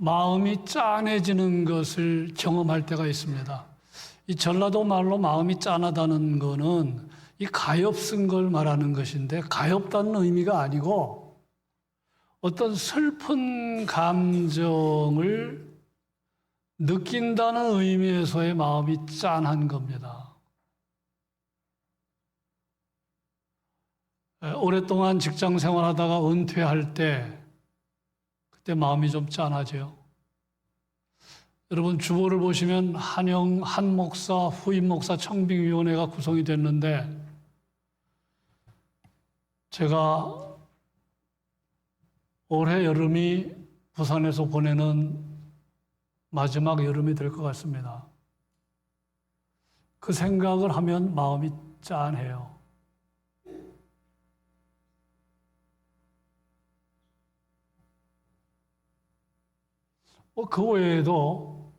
마음이 짠해지는 것을 경험할 때가 있습니다. 이 전라도 말로 마음이 짠하다는 거는 이 가엾은 걸 말하는 것인데, 가엾다는 의미가 아니고 어떤 슬픈 감정을 느낀다는 의미에서의 마음이 짠한 겁니다. 오랫동안 직장 생활하다가 은퇴할 때 그때 마음이 좀 짠하죠. 여러분 주보를 보시면 한 목사, 후임 목사 청빙위원회가 구성이 됐는데, 제가 올해 여름이 부산에서 보내는 마지막 여름이 될 것 같습니다. 그 생각을 하면 마음이 짠해요. 그 외에도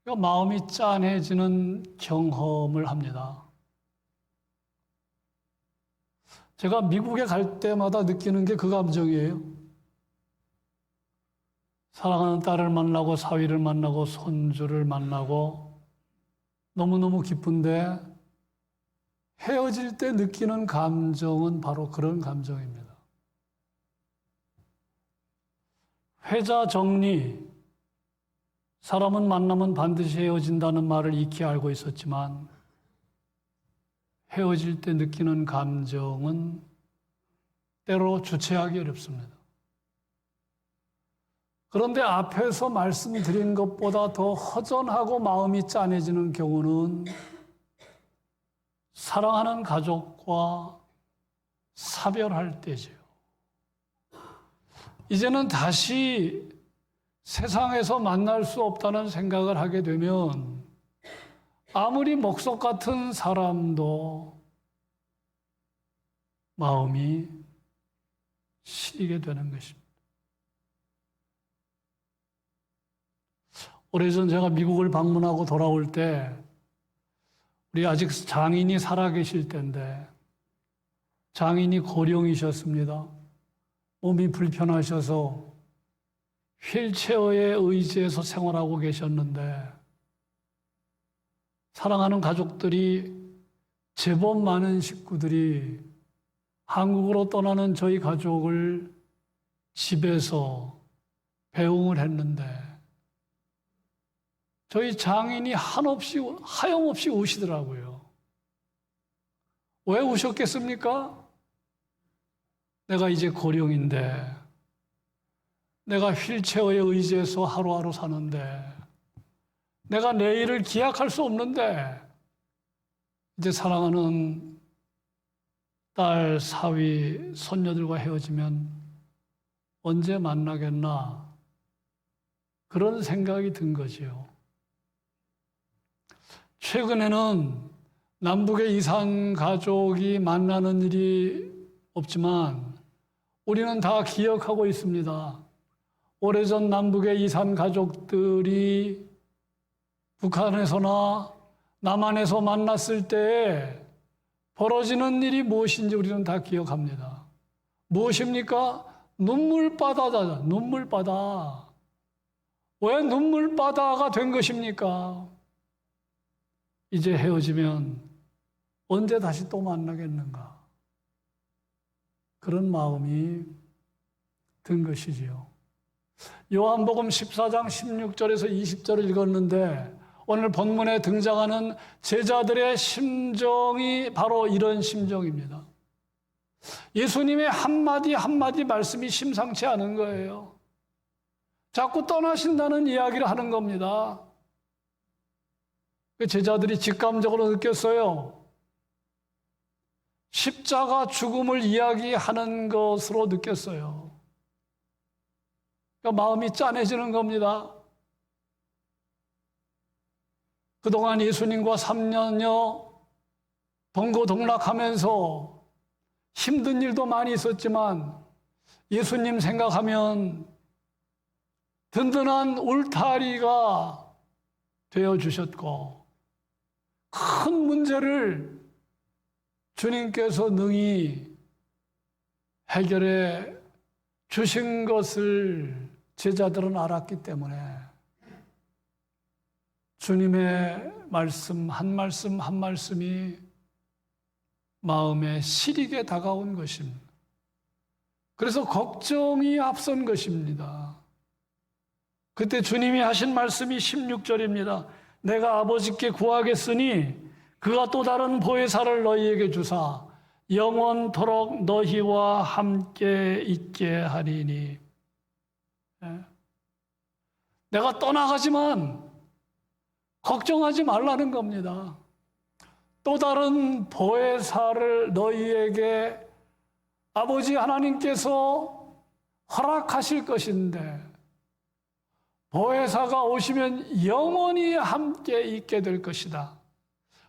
마음이 짠해지는 경험을 합니다. 제가 미국에 갈 때마다 느끼는 게 그 감정이에요. 사랑하는 딸을 만나고 사위를 만나고 손주를 만나고 너무너무 기쁜데, 헤어질 때 느끼는 감정은 바로 그런 감정입니다. 회자 정리, 사람은 만나면 반드시 헤어진다는 말을 익히 알고 있었지만, 헤어질 때 느끼는 감정은 때로 주체하기 어렵습니다. 그런데 앞에서 말씀드린 것보다 더 허전하고 마음이 짠해지는 경우는 사랑하는 가족과 사별할 때죠. 이제는 다시 세상에서 만날 수 없다는 생각을 하게 되면 아무리 목석 같은 사람도 마음이 시리게 되는 것입니다. 오래전 제가 미국을 방문하고 돌아올 때, 우리 아직 장인이 살아계실 때인데, 장인이 고령이셨습니다. 몸이 불편하셔서 휠체어에 의지해서 생활하고 계셨는데, 사랑하는 가족들이, 제법 많은 식구들이 한국으로 떠나는 저희 가족을 집에서 배웅을 했는데, 저희 장인이 하염없이 우시더라고요. 왜 우셨겠습니까? 내가 이제 고령인데, 내가 휠체어에 의지해서 하루하루 사는데, 내가 내일을 기약할 수 없는데, 이제 사랑하는 딸, 사위, 손녀들과 헤어지면 언제 만나겠나, 그런 생각이 든 거지요. 최근에는 남북의 이산 가족이 만나는 일이 없지만 우리는 다 기억하고 있습니다. 오래전 남북의 이산 가족들이 북한에서나 남한에서 만났을 때 벌어지는 일이 무엇인지 우리는 다 기억합니다. 무엇입니까? 눈물바다다. 눈물바다. 왜 눈물바다가 된 것입니까? 이제 헤어지면 언제 다시 또 만나겠는가? 그런 마음이 든 것이지요. 요한복음 14장 16절에서 20절을 읽었는데, 오늘 본문에 등장하는 제자들의 심정이 바로 이런 심정입니다. 예수님의 한마디 한마디 말씀이 심상치 않은 거예요. 자꾸 떠나신다는 이야기를 하는 겁니다. 제자들이 직감적으로 느꼈어요. 십자가 죽음을 이야기하는 것으로 느꼈어요. 그러니까 마음이 짠해지는 겁니다. 그동안 예수님과 3년여 동고동락하면서 힘든 일도 많이 있었지만, 예수님 생각하면 든든한 울타리가 되어주셨고, 큰 문제를 주님께서 능히 해결해 주신 것을 제자들은 알았기 때문에 주님의 말씀 한 말씀 한 말씀이 마음에 시리게 다가온 것입니다. 그래서 걱정이 앞선 것입니다. 그때 주님이 하신 말씀이 16절입니다. 내가 아버지께 구하겠으니 그가 또 다른 보혜사를 너희에게 주사 영원토록 너희와 함께 있게 하리니. 내가 떠나가지만 걱정하지 말라는 겁니다. 또 다른 보혜사를 너희에게 아버지 하나님께서 허락하실 것인데 보혜사가 오시면 영원히 함께 있게 될 것이다.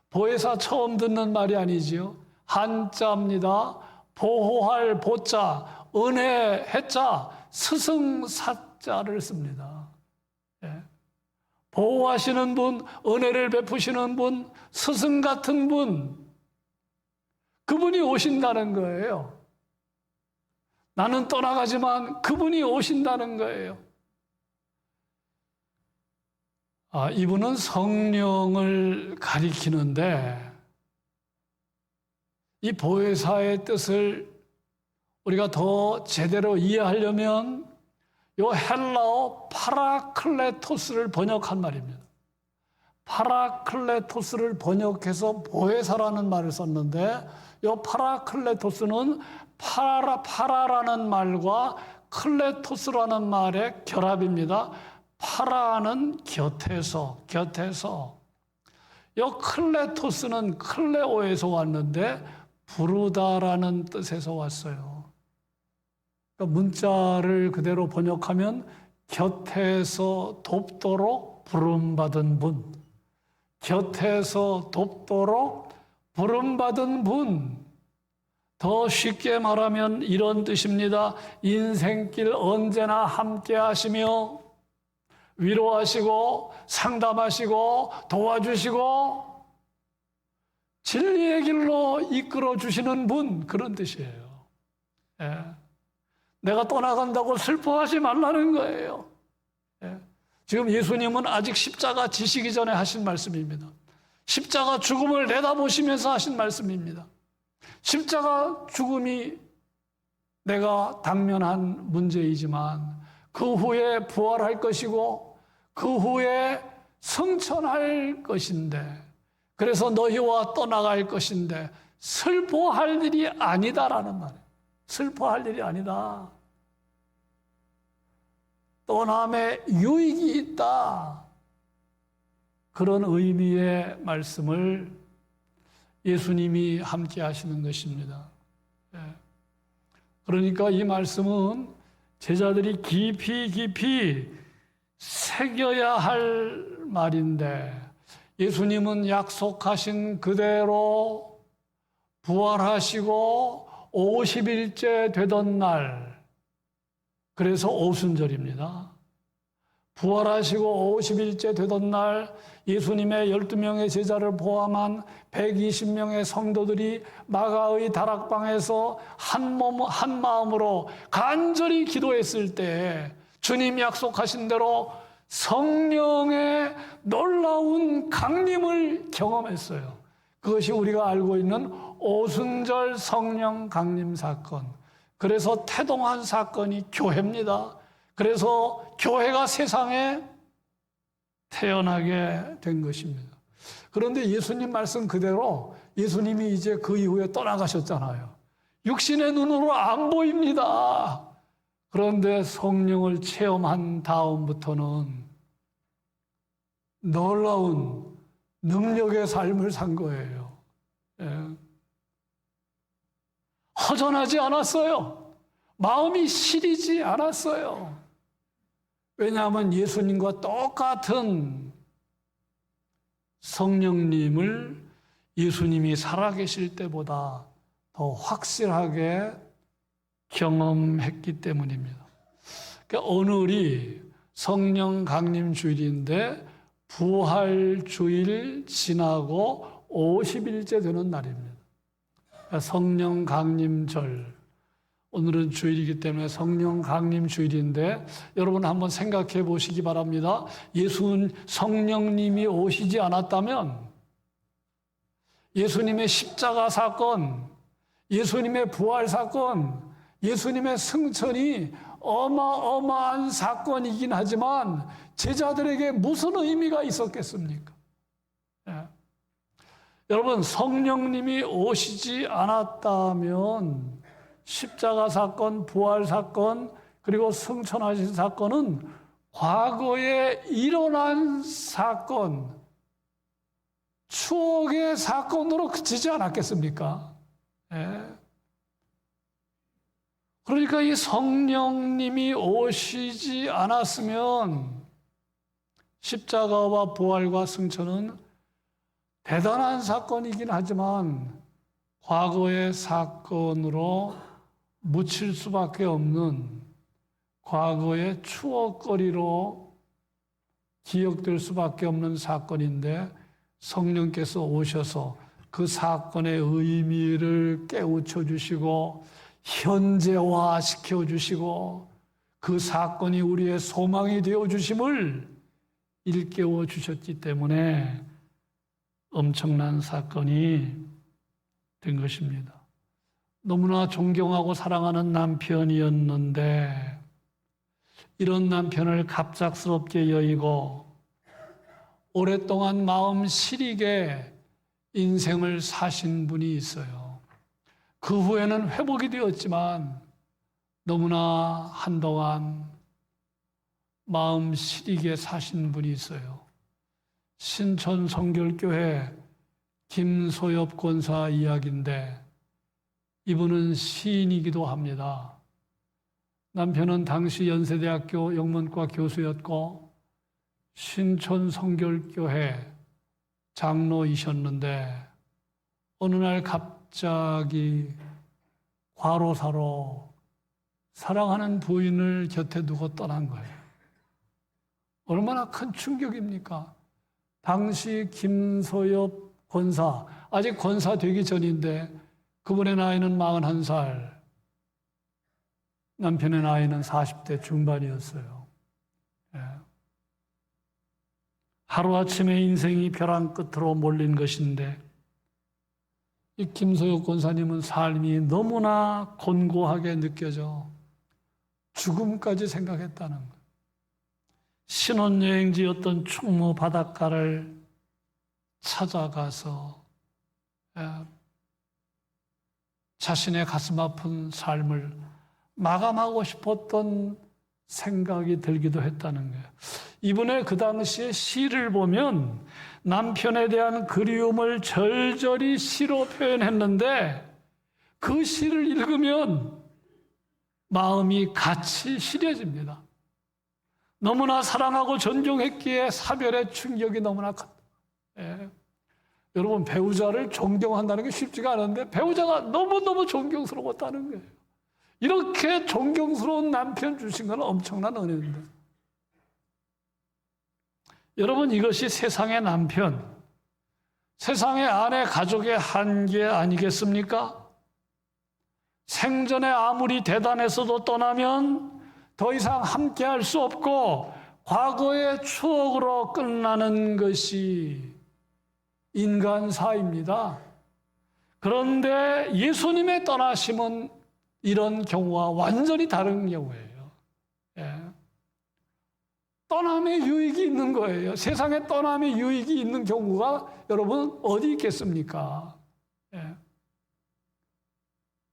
보혜사 처음 듣는 말이 아니지요. 한자입니다. 보호할 보자, 은혜 해자, 스승사자를 씁니다. 보호하시는 분, 은혜를 베푸시는 분, 스승 같은 분, 그분이 오신다는 거예요. 나는 떠나가지만 그분이 오신다는 거예요. 이분은 성령을 가리키는데 이 보혜사의 뜻을 우리가 더 제대로 이해하려면 이 헬라어 파라클레토스를 번역한 말입니다. 파라클레토스를 번역해서 보혜사라는 말을 썼는데 이 파라클레토스는 파라라는 말과 클레토스라는 말의 결합입니다. 파라는 곁에서 이 클레토스는 클레오에서 왔는데 부르다라는 뜻에서 왔어요. 그러니까 문자를 그대로 번역하면 곁에서 돕도록 부름받은 분, 곁에서 돕도록 부름받은 분. 더 쉽게 말하면 이런 뜻입니다. 인생길 언제나 함께 하시며 위로하시고 상담하시고 도와주시고 진리의 길로 이끌어 주시는 분, 그런 뜻이에요. 내가 떠나간다고 슬퍼하지 말라는 거예요. 지금 예수님은 아직 십자가 지시기 전에 하신 말씀입니다. 십자가 죽음을 내다보시면서 하신 말씀입니다. 십자가 죽음이 내가 당면한 문제이지만 그 후에 부활할 것이고 그 후에 성천할 것인데, 그래서 너희와 떠나갈 것인데 슬퍼할 일이 아니다라는 말이에요. 슬퍼할 일이 아니다. 떠남에 유익이 있다. 그런 의미의 말씀을 예수님이 함께 하시는 것입니다. 그러니까 이 말씀은 제자들이 깊이 새겨야 할 말인데, 예수님은 약속하신 그대로 부활하시고 50일째 되던 날, 그래서 오순절입니다. 부활하시고 50일째 되던 날 예수님의 12명의 제자를 포함한 120명의 성도들이 마가의 다락방에서 한 마음으로 간절히 기도했을 때 주님 약속하신 대로 성령의 놀라운 강림을 경험했어요. 그것이 우리가 알고 있는 오순절 성령 강림 사건. 그래서 태동한 사건이 교회입니다. 그래서 교회가 세상에 태어나게 된 것입니다. 그런데 예수님 말씀 그대로 예수님이 이제 그 이후에 떠나가셨잖아요. 육신의 눈으로 안 보입니다. 그런데 성령을 체험한 다음부터는 놀라운 능력의 삶을 산 거예요. 허전하지 않았어요. 마음이 시리지 않았어요. 왜냐하면 예수님과 똑같은 성령님을 예수님이 살아계실 때보다 더 확실하게 경험했기 때문입니다. 그러니까 오늘이 성령 강림 주일인데 부활 주일 지나고 50일째 되는 날입니다. 그러니까 성령 강림절, 오늘은 주일이기 때문에 성령 강림 주일인데 여러분 한번 생각해 보시기 바랍니다. 성령님이 오시지 않았다면 예수님의 십자가 사건, 예수님의 부활 사건, 예수님의 승천이 어마어마한 사건이긴 하지만 제자들에게 무슨 의미가 있었겠습니까? 예. 여러분, 성령님이 오시지 않았다면 십자가 사건, 부활 사건, 그리고 승천하신 사건은 과거에 일어난 사건, 추억의 사건으로 그치지 않았겠습니까? 예. 그러니까 이 성령님이 오시지 않았으면 십자가와 부활과 승천은 대단한 사건이긴 하지만 과거의 사건으로 묻힐 수밖에 없는 과거의 추억거리로 기억될 수밖에 없는 사건인데 성령께서 오셔서 그 사건의 의미를 깨우쳐 주시고 현재화시켜 주시고 그 사건이 우리의 소망이 되어 주심을 일깨워 주셨기 때문에 엄청난 사건이 된 것입니다. 너무나 존경하고 사랑하는 남편이었는데 이런 남편을 갑작스럽게 여의고 오랫동안 마음 시리게 인생을 사신 분이 있어요. 그 후에는 회복이 되었지만 너무나 한동안 마음 시리게 사신 분이 있어요. 신촌 성결교회 김소엽 권사 이야기인데 이분은 시인이기도 합니다. 남편은 당시 연세대학교 영문과 교수였고 신촌 성결교회 장로이셨는데 어느 날 갑자기 과로사로 사랑하는 부인을 곁에 두고 떠난 거예요. 얼마나 큰 충격입니까? 당시 김소엽 권사, 아직 권사 되기 전인데 그분의 나이는 41살, 남편의 나이는 40대 중반이었어요. 예. 하루아침에 인생이 벼랑 끝으로 몰린 것인데 이 김소엽 권사님은 삶이 너무나 곤고하게 느껴져 죽음까지 생각했다는 거예요. 신혼여행지였던 충무 바닷가를 찾아가서 자신의 가슴 아픈 삶을 마감하고 싶었던 생각이 들기도 했다는 거예요. 이분의 그 당시의 시를 보면 남편에 대한 그리움을 절절히 시로 표현했는데 그 시를 읽으면 마음이 같이 시려집니다. 너무나 사랑하고 존경했기에 사별의 충격이 너무나 컸다. 예. 여러분, 배우자를 존경한다는 게 쉽지가 않은데 배우자가 너무너무 존경스러웠다는 거예요. 이렇게 존경스러운 남편 주신 건 엄청난 은혜인데. 여러분, 이것이 세상의 남편, 세상의 아내, 가족의 한계 아니겠습니까? 생전에 아무리 대단했어도 떠나면 더 이상 함께할 수 없고 과거의 추억으로 끝나는 것이 인간사입니다. 그런데 예수님의 떠나심은 이런 경우와 완전히 다른 경우예요. 예. 떠남의 유익이 있는 거예요. 세상에 떠남의 유익이 있는 경우가 여러분 어디 있겠습니까? 예.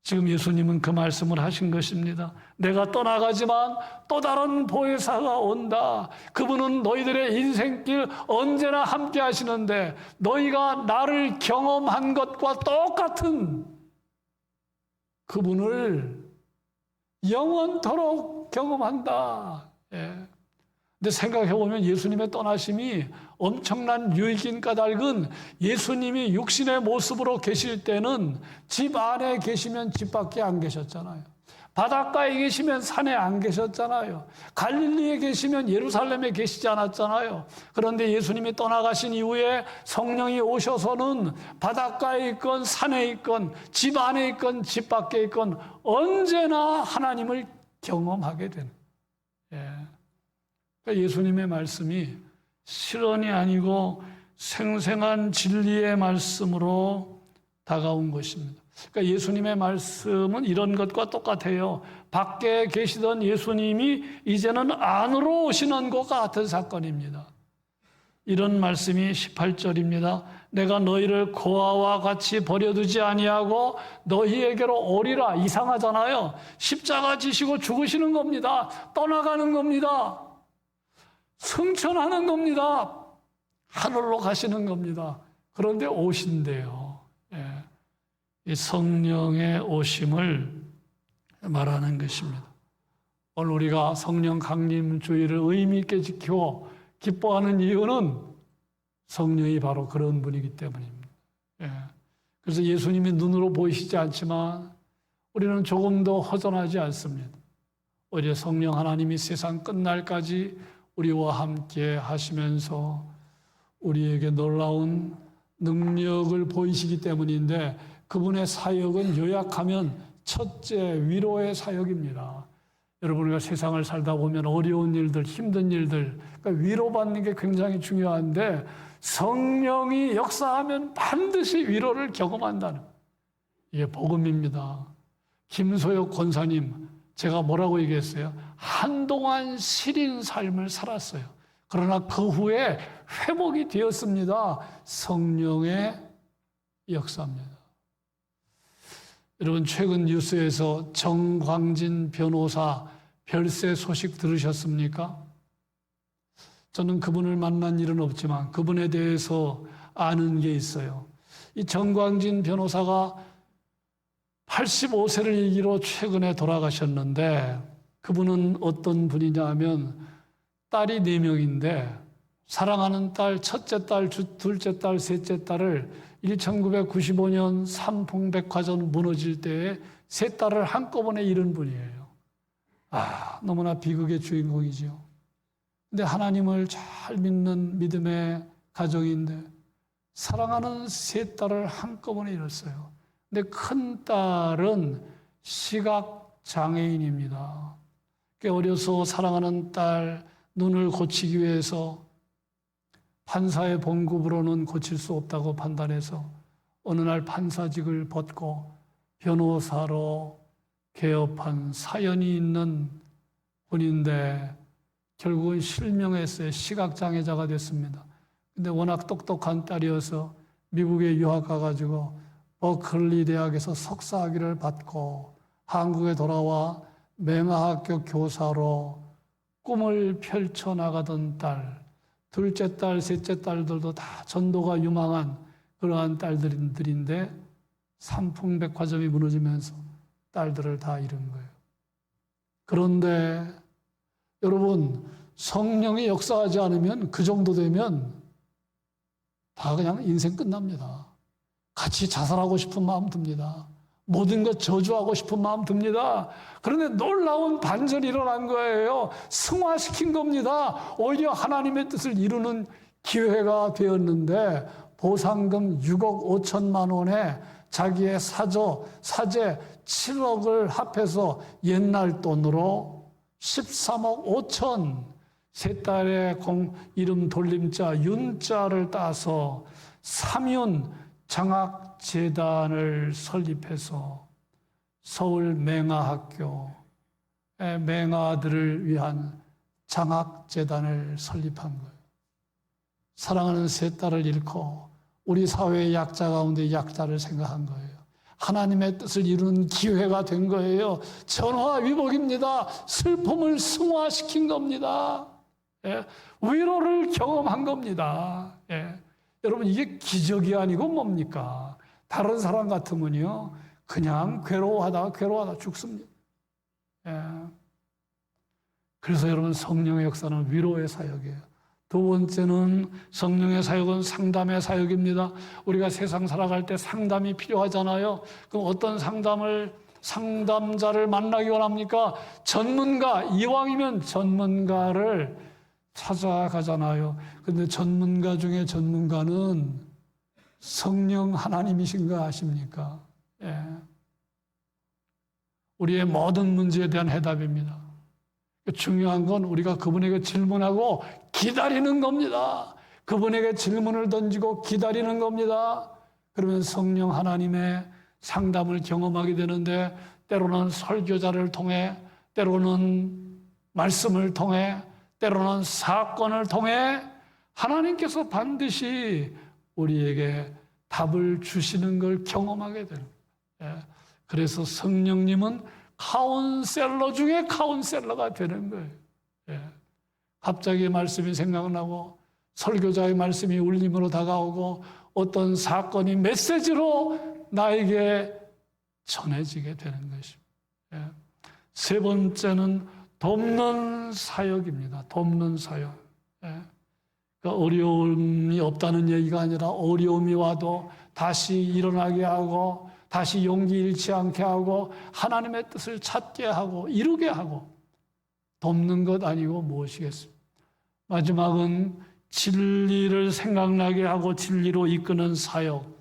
지금 예수님은 그 말씀을 하신 것입니다. 내가 떠나가지만 또 다른 보혜사가 온다. 그분은 너희들의 인생길 언제나 함께 하시는데 너희가 나를 경험한 것과 똑같은 그분을 영원토록 경험한다. 예. 근데 생각해보면 예수님의 떠나심이 엄청난 유익인 까닭은 예수님이 육신의 모습으로 계실 때는 집 안에 계시면 집 밖에 안 계셨잖아요. 바닷가에 계시면 산에 안 계셨잖아요. 갈릴리에 계시면 예루살렘에 계시지 않았잖아요. 그런데 예수님이 떠나가신 이후에 성령이 오셔서는 바닷가에 있건 산에 있건 집 안에 있건 집 밖에 있건 언제나 하나님을 경험하게 되는. 그러니까 예수님의 말씀이 실언이 아니고 생생한 진리의 말씀으로 다가온 것입니다. 그러니까 예수님의 말씀은 이런 것과 똑같아요. 밖에 계시던 예수님이 이제는 안으로 오시는 것과 같은 사건입니다. 이런 말씀이 18절입니다. 내가 너희를 고아와 같이 버려두지 아니하고 너희에게로 오리라. 이상하잖아요. 십자가 지시고 죽으시는 겁니다. 떠나가는 겁니다. 승천하는 겁니다. 하늘로 가시는 겁니다. 그런데 오신대요. 이 성령의 오심을 말하는 것입니다. 오늘 우리가 성령 강림주의를 의미 있게 지키고 기뻐하는 이유는 성령이 바로 그런 분이기 때문입니다. 그래서 예수님이 눈으로 보이시지 않지만 우리는 조금도 허전하지 않습니다. 오히려 성령 하나님이 세상 끝날까지 우리와 함께 하시면서 우리에게 놀라운 능력을 보이시기 때문인데 그분의 사역은 요약하면 첫째 위로의 사역입니다. 여러분 우리가 세상을 살다 보면 어려운 일들, 힘든 일들, 그러니까 위로받는 게 굉장히 중요한데 성령이 역사하면 반드시 위로를 경험한다는 이게 복음입니다. 김소혁 권사님 제가 뭐라고 얘기했어요? 한동안 시린 삶을 살았어요. 그러나 그 후에 회복이 되었습니다. 성령의 역사입니다. 여러분 최근 뉴스에서 정광진 변호사 별세 소식 들으셨습니까? 저는 그분을 만난 일은 없지만 그분에 대해서 아는 게 있어요. 이 정광진 변호사가 85세를 일기로 최근에 돌아가셨는데 그분은 어떤 분이냐 하면 딸이 4명인데 사랑하는 딸, 첫째 딸, 둘째 딸, 셋째 딸을 1995년 삼풍백화점 무너질 때에 세 딸을 한꺼번에 잃은 분이에요. 너무나 비극의 주인공이죠. 근데 하나님을 잘 믿는 믿음의 가정인데 사랑하는 세 딸을 한꺼번에 잃었어요. 근데 큰 딸은 시각장애인입니다. 꽤 어려서 사랑하는 딸 눈을 고치기 위해서 판사의 봉급으로는 고칠 수 없다고 판단해서 어느 날 판사직을 벗고 변호사로 개업한 사연이 있는 분인데 결국은 실명했어요. 시각장애자가 됐습니다. 근데 워낙 똑똑한 딸이어서 미국에 유학 가가지고 버클리 대학에서 석사학위를 받고 한국에 돌아와 맹아학교 교사로 꿈을 펼쳐나가던 딸, 둘째 딸, 셋째 딸들도 다 전도가 유망한 그러한 딸들인데 삼풍백화점이 무너지면서 딸들을 다 잃은 거예요. 그런데 여러분 성령이 역사하지 않으면 그 정도 되면 다 그냥 인생 끝납니다. 같이 자살하고 싶은 마음 듭니다. 모든 것 저주하고 싶은 마음 듭니다. 그런데 놀라운 반전이 일어난 거예요. 승화시킨 겁니다. 오히려 하나님의 뜻을 이루는 기회가 되었는데 보상금 6억 5천만 원에 자기의 사제 7억을 합해서 옛날 돈으로 13억 5천 세 딸의 이름 돌림자 윤자를 따서 삼윤 장학재단을 설립해서 서울 맹아학교 맹아들을 위한 장학재단을 설립한 거예요. 사랑하는 세 딸을 잃고 우리 사회의 약자 가운데 약자를 생각한 거예요. 하나님의 뜻을 이루는 기회가 된 거예요. 전화위복입니다. 슬픔을 승화시킨 겁니다. 위로를 경험한 겁니다. 여러분 이게 기적이 아니고 뭡니까? 다른 사람 같으면요 그냥 괴로워하다 죽습니다. 그래서 여러분 성령의 역사는 위로의 사역이에요. 두 번째는 성령의 사역은 상담의 사역입니다. 우리가 세상 살아갈 때 상담이 필요하잖아요. 그럼 어떤 상담을 상담자를 만나기 원합니까? 전문가, 이왕이면 전문가를 찾아가잖아요. 근데 전문가 중에 전문가는 성령 하나님이신 거 아십니까? 예. 우리의 모든 문제에 대한 해답입니다. 중요한 건 우리가 그분에게 질문하고 기다리는 겁니다. 그분에게 질문을 던지고 기다리는 겁니다. 그러면 성령 하나님의 상담을 경험하게 되는데, 때로는 설교자를 통해, 때로는 말씀을 통해, 때로는 사건을 통해 하나님께서 반드시 우리에게 답을 주시는 걸 경험하게 됩니다. 그래서 성령님은 카운셀러 중에 카운셀러가 되는 거예요. 갑자기 말씀이 생각나고, 설교자의 말씀이 울림으로 다가오고, 어떤 사건이 메시지로 나에게 전해지게 되는 것입니다. 세 번째는 돕는 사역입니다. 돕는 사역. 그러니까 어려움이 없다는 얘기가 아니라 어려움이 와도 다시 일어나게 하고, 다시 용기 잃지 않게 하고, 하나님의 뜻을 찾게 하고 이루게 하고, 돕는 것 아니고 무엇이겠습니까? 마지막은 진리를 생각나게 하고 진리로 이끄는 사역.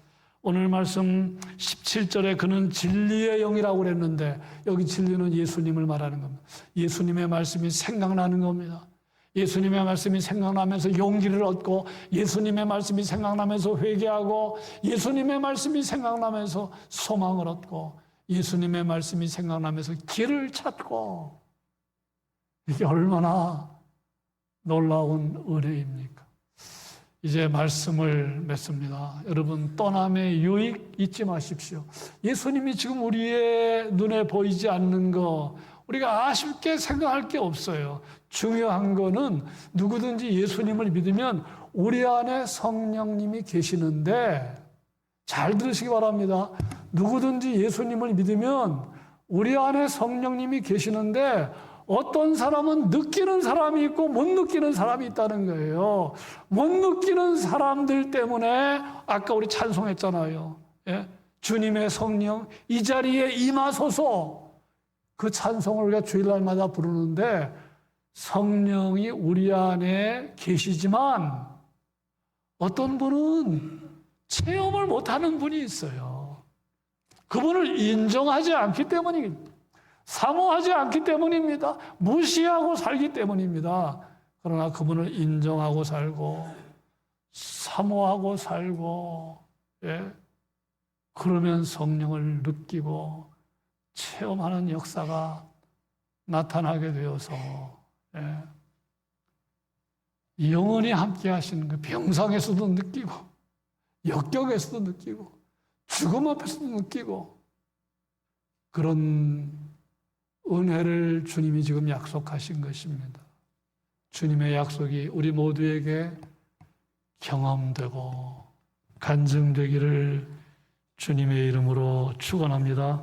오늘 말씀 17절에 그는 진리의 영이라고 그랬는데, 여기 진리는 예수님을 말하는 겁니다. 예수님의 말씀이 생각나는 겁니다. 예수님의 말씀이 생각나면서 용기를 얻고, 예수님의 말씀이 생각나면서 회개하고, 예수님의 말씀이 생각나면서 소망을 얻고, 예수님의 말씀이 생각나면서 길을 찾고, 이게 얼마나 놀라운 은혜입니까? 이제 말씀을 맺습니다. 여러분, 떠남의 유익 잊지 마십시오. 예수님이 지금 우리의 눈에 보이지 않는 거 우리가 아쉽게 생각할 게 없어요. 중요한 거는 누구든지 예수님을 믿으면 우리 안에 성령님이 계시는데, 잘 들으시기 바랍니다. 누구든지 예수님을 믿으면 우리 안에 성령님이 계시는데, 어떤 사람은 느끼는 사람이 있고 못 느끼는 사람이 있다는 거예요. 못 느끼는 사람들 때문에 아까 우리 찬송했잖아요. 주님의 성령 이 자리에 임하소서. 그 찬송을 우리가 주일날마다 부르는데, 성령이 우리 안에 계시지만 어떤 분은 체험을 못하는 분이 있어요. 그분을 인정하지 않기 때문입니다. 사모하지 않기 때문입니다. 무시하고 살기 때문입니다. 그러나 그분을 인정하고 살고 사모하고 살고, 그러면 성령을 느끼고 체험하는 역사가 나타나게 되어서, 영원히 함께 하시는 그 병상에서도 느끼고, 역경에서도 느끼고, 죽음 앞에서도 느끼고, 그런 은혜를 주님이 지금 약속하신 것입니다. 주님의 약속이 우리 모두에게 경험되고 간증되기를 주님의 이름으로 축원합니다.